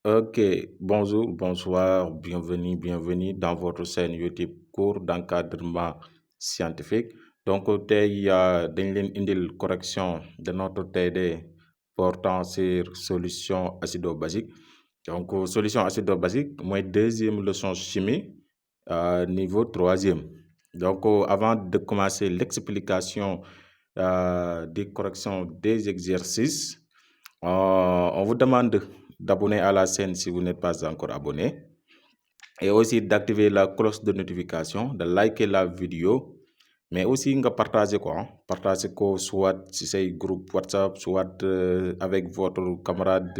Ok, bonjour, bonsoir, bienvenue dans votre chaîne YouTube cours d'encadrement scientifique. Donc, dañ leen indil correction de notre TD portant sur solution acido-basique. Donc, solution acido-basique, mooy deuxième leçon chimie, niveau troisième. Donc, avant de commencer l'explication des corrections des exercices, on vous demande d'abonner à la chaîne si vous n'êtes pas encore abonné et aussi d'activer la cloche de notification, de liker la vidéo, mais aussi nga partager ko partager ko soit ci say groupe WhatsApp, soit avec votre camarade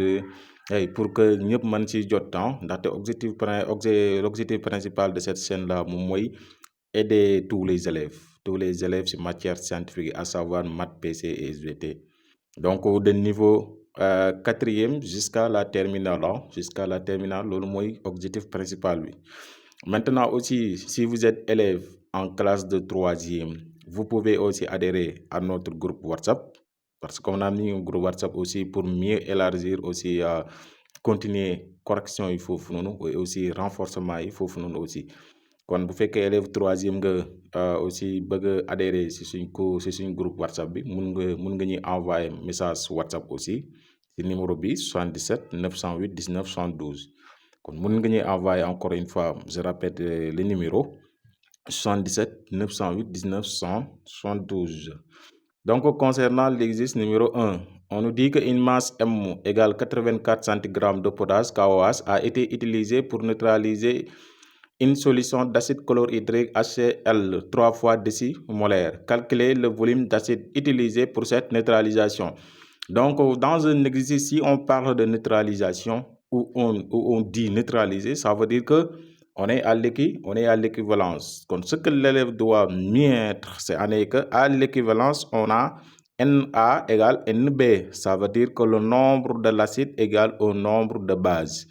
pour que ñëpp mën ci jot ndaxte l'objectif principal de cette chaîne là moom mooy aider tous les élèves ci matière scientifique, à savoir maths, PC et SVT. Donc de niveau quatrième jusqu'à la terminale loolu mooy objectif principal bi. Maintenant aussi, si vous êtes élève en classe de troisième, vous pouvez aussi adhérer à notre groupe WhatsApp, parce qu'on a mis un groupe WhatsApp aussi pour mieux élargir aussi continuer correction yi foofu noonu et aussi renforcement yi foofu noonu aussi. Kon bu fekkee élève troisième nga aussi bëgg a adhérer si suñ groupe WhatsApp bi mun nga ñuy envoyer message WhatsApp aussi ci numéro bi 77 908 19 72. kon mun nga ñuy envoyer encore une fois, je répète le numéro 77 908 19 72. Donc concernant l'exercice numéro 1, on nous dit qu'une masse M égale 84 cg de potasse KOH a été utilisée pour neutraliser une solution d'acide chlorhydrique HCl 3 fois décimolaire. Calculez le volume d'acide utilisé pour cette neutralisation. Donc, dans un exercice, si on parle de neutralisation, ou on dit neutraliser, ça veut dire que on est à l'équivalence. Donc, ce que l'élève doit mettre, c'est qu'à l'équivalence, on a Na égale Nb. Ça veut dire que le nombre de l'acide égale au nombre de bases.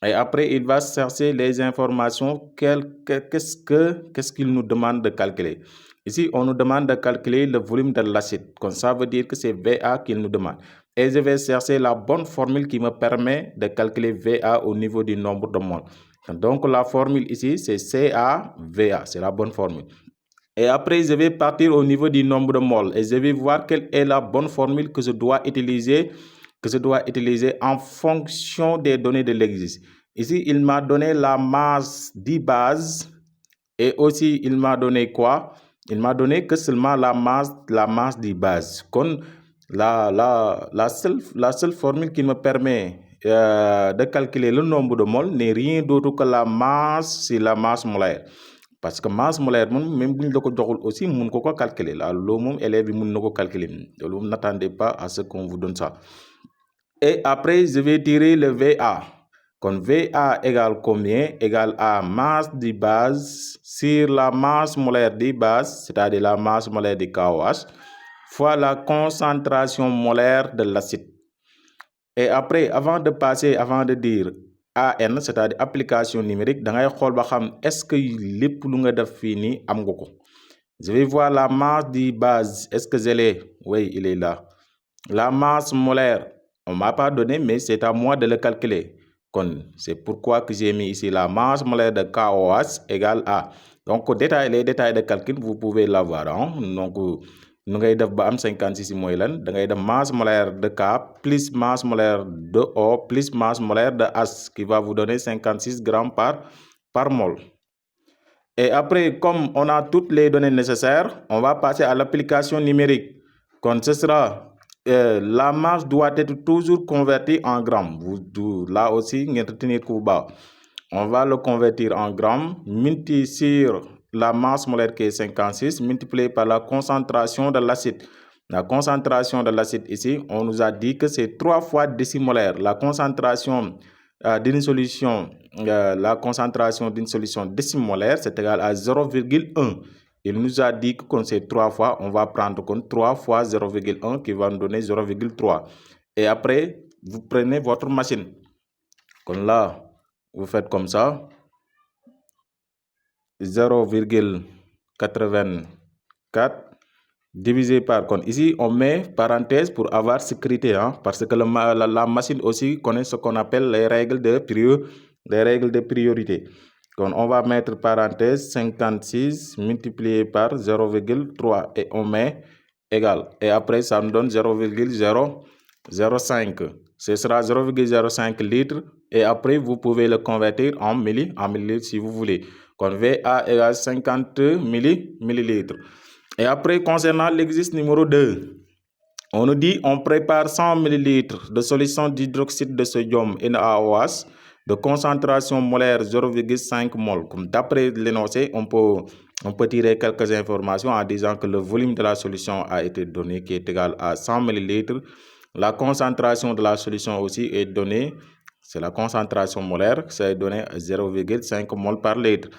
Et après, il va chercher les informations. Qu'est-ce qu'il nous demande de calculer? Ici, on nous demande de calculer le volume de l'acide. Donc, ça veut dire que c'est Va qu'il nous demande. Et je vais chercher la bonne formule qui me permet de calculer Va au niveau du nombre de moles. Donc, la formule ici, c'est CaVA. C'est la bonne formule. Et après, je vais partir au niveau du nombre de moles. Et je vais voir quelle est la bonne formule que je dois utiliser en fonction des données de l'exercice. Ici, il m'a donné la masse de base et aussi il m'a donné quoi? Il m'a donné que seulement la masse de base. Comme la seule formule qui me permet de calculer le nombre de moles n'est rien d'autre que la masse, c'est la masse molaire. Parce que masse molaire même bu ñu la ko joxul aussi mun ko calculer la loolu moom élève bi mun na ko calculer loolu moom n'attendez pas à ce qu'on vous donne ça. Et après je vais tirer le VA. Kon VA égale combien? Égale à masse de base sur la masse molaire de base, c'est-à-dire la masse molaire de KOH, fois la concentration molaire de l'acide. Et après, avant de dire AN, c'est-à-dire application numérique, da ngay xool ba xam est-ce que lépp lu nga def fii nii am nga ko. Je vais voir la masse de base. Est-ce que je l'ai? Oui, il est là. La masse molaire, on m'a pas donné, mais c'est à moi de le calculer. C'est pourquoi que j'ai mis ici la masse molaire de KOH égale à. Donc, les détails de calcul, vous pouvez l'avoir. Donc, nu ngay def ba am 56 mooy lan da ngay def masse molaire de K plus masse molaire de O plus masse molaire de H qui va vous donner 56 grammes par mol. Et après, comme on a toutes les données nécessaires, on va passer à l'application numérique. Quand ce sera la masse doit être toujours convertie en grammes. Là aussi, retenir on va le convertir en grammes, multiplié sur la masse molaire qui est 56, multiplié par la concentration de l'acide. La concentration de l'acide ici, on nous a dit que c'est 3 fois décimolaire. La concentration d'une solution décimolaire, c'est égal à 0,1. Il nous a dit que quand c'est 3 fois, on va prendre comme 3 fois 0,1 qui va nous donner 0,3. Et après, vous prenez votre machine. Comme là, vous faites comme ça. 0,84 divisé par, ici on met parenthèse pour avoir sécurité, hein, parce que la machine aussi connaît ce qu'on appelle les règles de priorité. Donc on va mettre parenthèse 56 multiplié par 0,3 et on met égal. Et après ça nous donne 0,005. Ce sera 0,05 litres et après vous pouvez le convertir en millilitres si vous voulez. Donc VA égale 50 millilitres. Et après, concernant l'exercice numéro 2, on nous dit on prépare 100 ml de solution d'hydroxyde de sodium NaOH de concentration molaire 0,5 mol. D'après l'énoncé, on peut tirer quelques informations en disant que le volume de la solution a été donné qui est égal à 100 ml. La concentration de la solution aussi est donnée, c'est la concentration molaire, c'est donné à 0,5 mol par litre.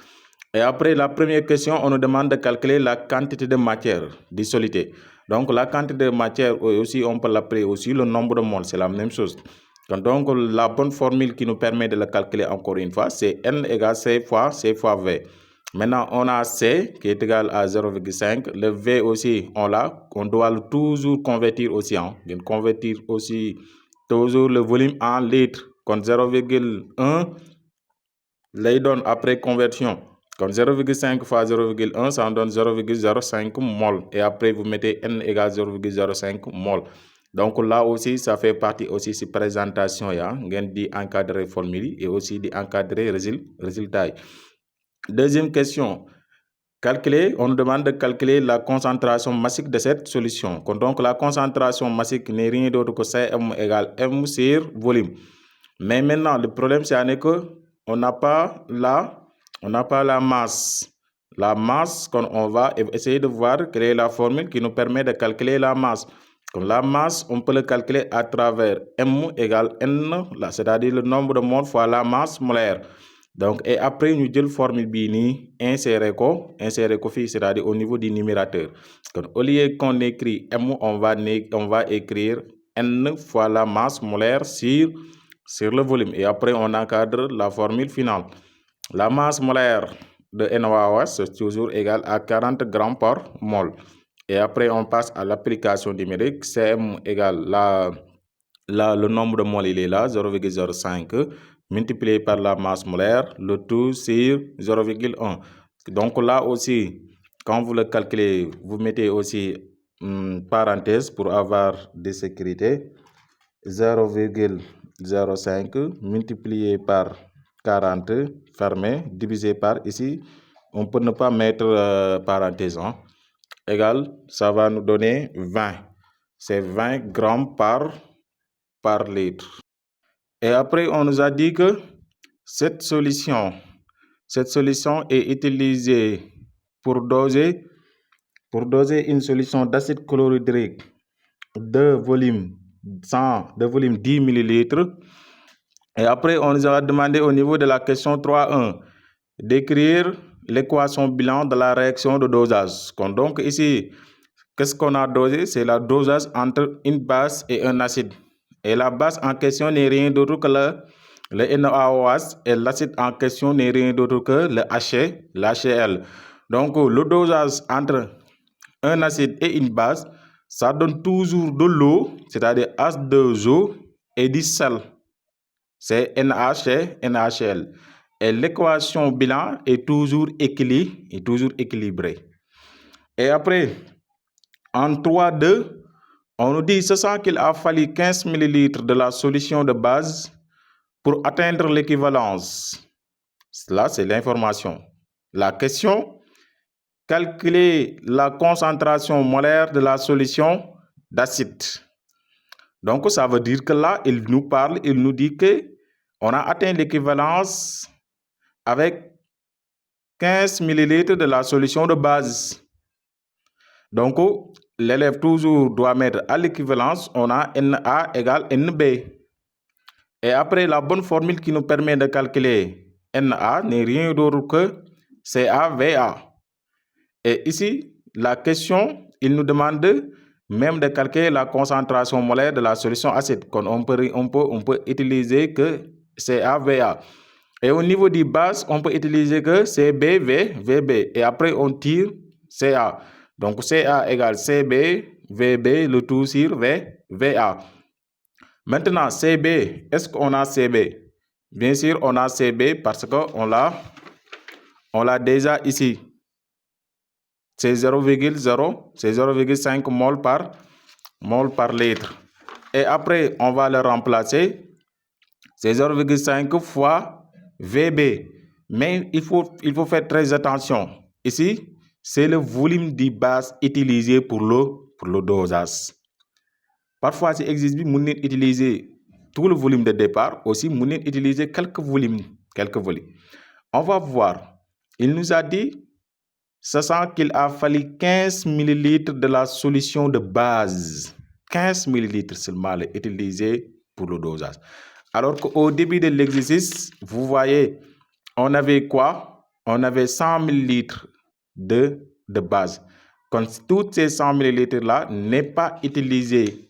Et après la première question, on nous demande de calculer la quantité de matière dissoluté. Donc la quantité de matière aussi, on peut l'appeler aussi le nombre de moles, c'est la même chose. Donc la bonne formule qui nous permet de la calculer encore une fois, c'est N égale C fois V. Maintenant, on a C qui est égal à 0,5. Le V aussi, on doit toujours convertir aussi, convertir aussi toujours le volume en litres. Comme 0,1 les donne après conversion. Comme 0,5 fois 0,1, ça en donne 0,05 mol. Et après, vous mettez N égale 0,05 mol. Donc là aussi, ça fait partie aussi de présentation. Vous dit encadrer formule et aussi d'encadrer résultat. Deuxième question. On nous demande de calculer la concentration massique de cette solution. Donc la concentration massique n'est rien d'autre que Cm égale M sur volume. Mais maintenant, le problème, c'est que on n'a pas la masse. La masse, on va essayer de voir quelle est la formule qui nous permet de calculer la masse. Comme la masse, on peut le calculer à travers M égale N, c'est-à-dire le nombre de moles fois la masse molaire. Donc, et après, nous avons la formule bini insérer c'est-à-dire au niveau du numérateur. Donc, au lieu qu'on écrit M, on va écrire N fois la masse molaire sur le volume. Et après, on encadre la formule finale. La masse molaire de NaOH, c'est toujours égal à 40 grammes par mol. Et après, on passe à l'application numérique. Cm égale le nombre de moles, il est là, 0,05, multiplié par la masse molaire, le tout sur 0,1. Donc là aussi, quand vous le calculez, vous mettez aussi parenthèse pour avoir de sécurité. 0,05 multiplié par 40 fermé, divisé par ici, on peut ne pas mettre parenthèse, égal, ça va nous donner 20. C'est 20 grammes par litre. Et après, on nous a dit que cette solution est utilisée pour doser une solution d'acide chlorhydrique de volume 10 ml. Et après, on nous a demandé au niveau de la question 3.1 d'écrire l'équation bilan de la réaction de dosage. Donc ici, qu'est-ce qu'on a dosé? C'est la dosage entre une base et un acide. Et la base en question n'est rien d'autre que le NaOH et l'acide en question n'est rien d'autre que le HCl. Donc le dosage entre un acide et une base, ça donne toujours de l'eau, c'est-à-dire H2O et du sel. C'est NaCl. Et l'équation bilan est toujours équilibrée. Et après, en 3.2, on nous dit ce sent qu'il a fallu 15 ml de la solution de base pour atteindre l'équivalence. Là, c'est l'information. La question, calculer la concentration molaire de la solution d'acide. Donc, ça veut dire que là, il nous dit que on a atteint l'équivalence avec 15 ml de la solution de base. Donc, l'élève toujours doit mettre à l'équivalence, on a Na égale Nb. Et après, la bonne formule qui nous permet de calculer Na n'est rien d'autre que CaVa. Et ici, la question, il nous demande même de calculer la concentration molaire de la solution acide. On peut utiliser que CaVa. Et au niveau du base, on peut utiliser que CbVb. Et après, on tire Ca. Donc CA égale CB, VB, le tout sur VA. Maintenant, CB, est-ce qu'on a CB? Bien sûr, on a CB parce qu'on l'a déjà ici. C'est 0,0, c'est 0,5 mol par litre. Et après, on va le remplacer. C'est 0,5 fois VB. Mais il faut faire très attention. Ici, c'est le volume de base utilisé pour le dosage. Parfois, si existe, vous pouvez utiliser tout le volume de départ. Aussi, vous pouvez utiliser quelques volumes. On va voir. Il nous a dit, sachant qu'il a fallu 15 ml de la solution de base. 15 ml seulement utilisé pour le dosage. Alors qu'au début de l'exercice, vous voyez, on avait quoi? On avait 100 ml de base. Quand toutes ces 100 ml là n'est pas utilisé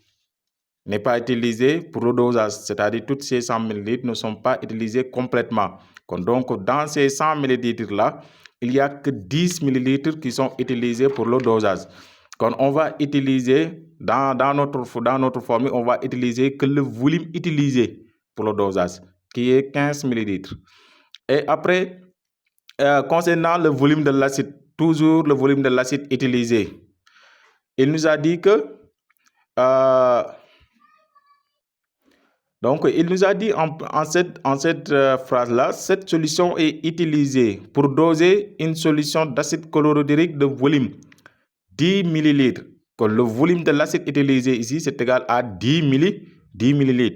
pour le dosage, c'est-à-dire toutes ces 100 ml ne sont pas utilisées complètement. Donc, dans ces 100 ml là, il n'y a que 10 ml qui sont utilisés pour le dosage. Quand on va utiliser, dans notre formule, on va utiliser que le volume utilisé pour le dosage, qui est 15 ml. Et après, concernant le volume de l'acide, toujours le volume de l'acide utilisé, il nous a dit que donc, il nous a dit en cette phrase-là, cette solution est utilisée pour doser une solution d'acide chlorhydrique de volume 10 ml. Le volume de l'acide utilisé ici, c'est égal à 10 ml.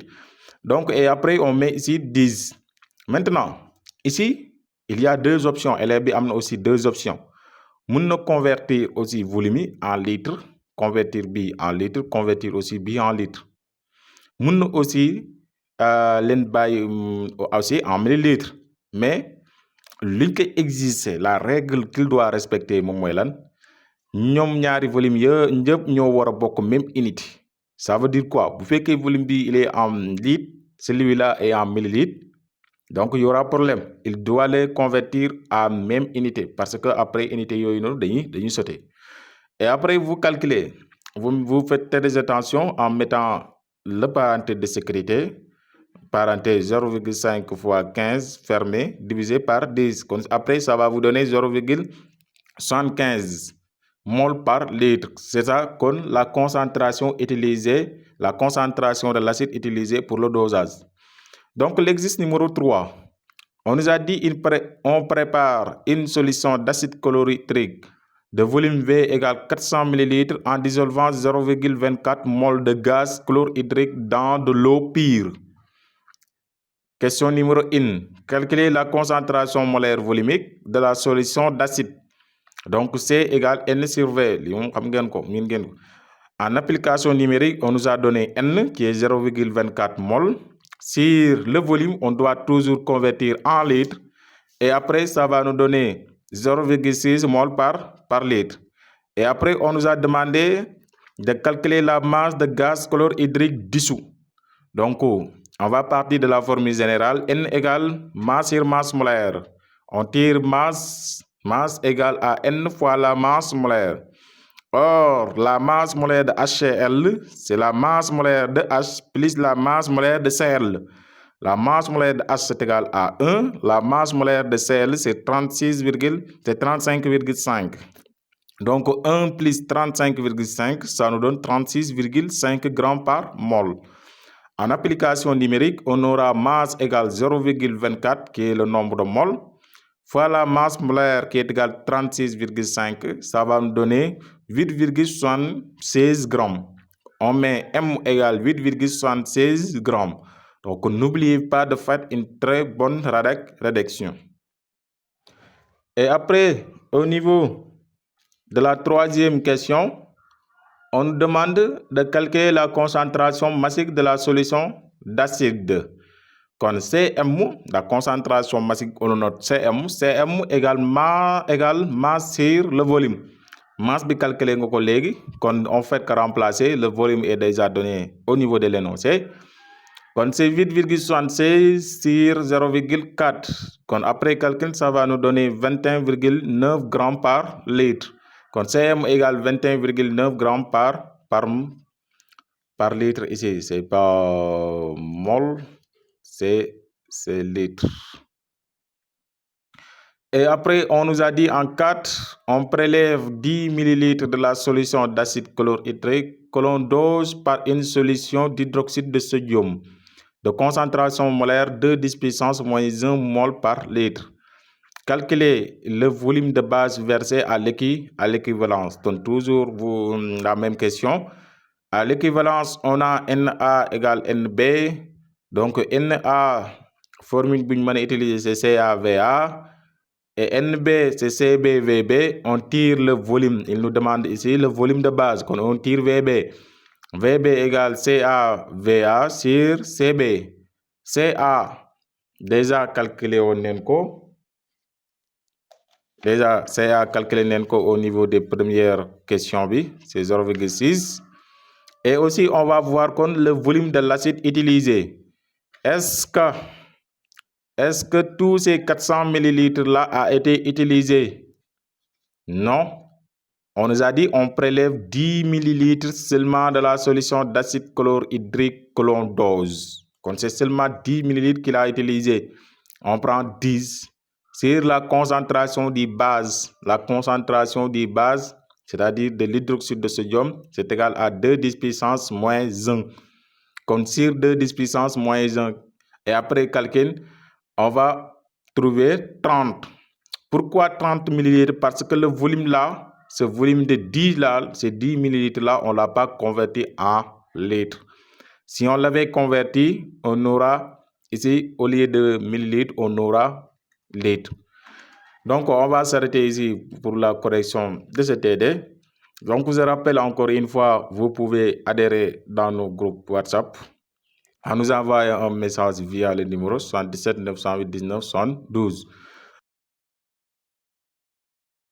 Donc, et après, on met ici 10. Maintenant, ici, il y a deux options. LRB a aussi deux options. Nous convertir aussi volume en litres, convertir B en litres, convertir aussi B en litres. Nous aussi aussi en millilitres. Mais li qui existe, la règle qu'il doit respecter moom mooy lan ñoom ñaari volume ñëpp ñoo war a bokk même unité. Ça veut dire quoi? Bu fekkee volume bi il est en litres, celui-là est en millilitres, donc il y aura problème. Il doit les convertir à même unité parce que après unité yooyu noonu dañuy sauter. Et après vous calculez, vous faites très attention en mettant le parenthèse de sécurité, parenthèse 0,5 fois 15 fermé, divisé par 10. Après, ça va vous donner 0,75 mol par litre. C'est ça qu'on la concentration utilisée, la concentration de l'acide utilisé pour le dosage. Donc, l'exercice numéro 3. On nous a dit on prépare une solution d'acide chlorhydrique de volume V égale 400 ml en dissolvant 0,24 mol de gaz chlorhydrique dans de l'eau pure. Question numéro 1. Calculer la concentration molaire volumique de la solution d'acide. Donc, C égale N sur V. En application numérique, on nous a donné N qui est 0,24 mol. Sur le volume, on doit toujours convertir en litres. Et après, ça va nous donner 0,6 mol par litre. Et après, on nous a demandé de calculer la masse de gaz chlorhydrique dissous. Donc, on va partir de la formule générale. N égale masse sur masse molaire. On tire masse égale à N fois la masse molaire. Or, la masse molaire de HCl, c'est la masse molaire de H plus la masse molaire de Cl. La masse molaire de H, c'est égal à 1. La masse molaire de Cl, c'est 35,5. Donc, 1 plus 35,5, ça nous donne 36,5 grammes par mol. En application numérique, on aura masse égale 0,24, qui est le nombre de moles, fois la masse molaire qui est égale 36,5, ça va nous donner 8,76 grammes. On met M égale 8,76 grammes. Donc, n'oubliez pas de faire une très bonne rédaction. Et après, au niveau de la troisième question, on nous demande de calculer la concentration massique de la solution d'acide. Quand CM, la concentration massique, on note CM égale masse sur le volume. Masse bi calculé nga ko léegi, quand on fait que remplacer, le volume est déjà donné au niveau de l'énoncé. Quand c'est 8,76 sur 0,4. Quand après calcul, ça va nous donner 21,9 grammes par litre. Quand CM égale 21,9 grammes par litre ici. C'est pas mol, c'est litre. Et après, on nous a dit en 4, on prélève 10 ml de la solution d'acide chlorhydrique que l'on dose par une solution d'hydroxyde de sodium de concentration molaire 2 10 puissance moins 1 mol par litre. Calculez le volume de base versé à l'équivalence. Donc toujours la même question. À l'équivalence, on a Na égale Nb. Donc Na, formule que vous utiliser, c'est CaVa. Et Nb, c'est CbVb. On tire le volume. Il nous demande ici le volume de base. Quand on tire Vb, Vb égale CaVa sur Cb. Ca, déjà calculé au Nenko. Déjà, Ca calculé Nenko au niveau des premières questions, c'est 0,6. Et aussi, on va voir le volume de l'acide utilisé. Est-ce que tous ces 400 ml là a été utilisé? Non. On nous a dit on prélève 10 ml seulement de la solution d'acide chlorhydrique que l'on dose. Quand c'est seulement 10 ml qu'il a utilisé, on prend 10 sur la concentration de base. La concentration de base, c'est-à-dire de l'hydroxyde de sodium, c'est égal à 2 10 puissance moins 1. Comme sur 2 10 puissance moins 1. Et après calcul, on va trouver 30. Pourquoi 30 ml? Parce que le volume là, ce volume de 10 là, ces 10 ml là, on ne l'a pas converti en litres. Si on l'avait converti, on aura ici, au lieu de millilitres, on aura litres. Donc, on va s'arrêter ici pour la correction de cet TD. Donc, je vous rappelle encore une fois, vous pouvez adhérer dans nos groupes WhatsApp en nous envoyant un message via le numéro 77 908 19 72.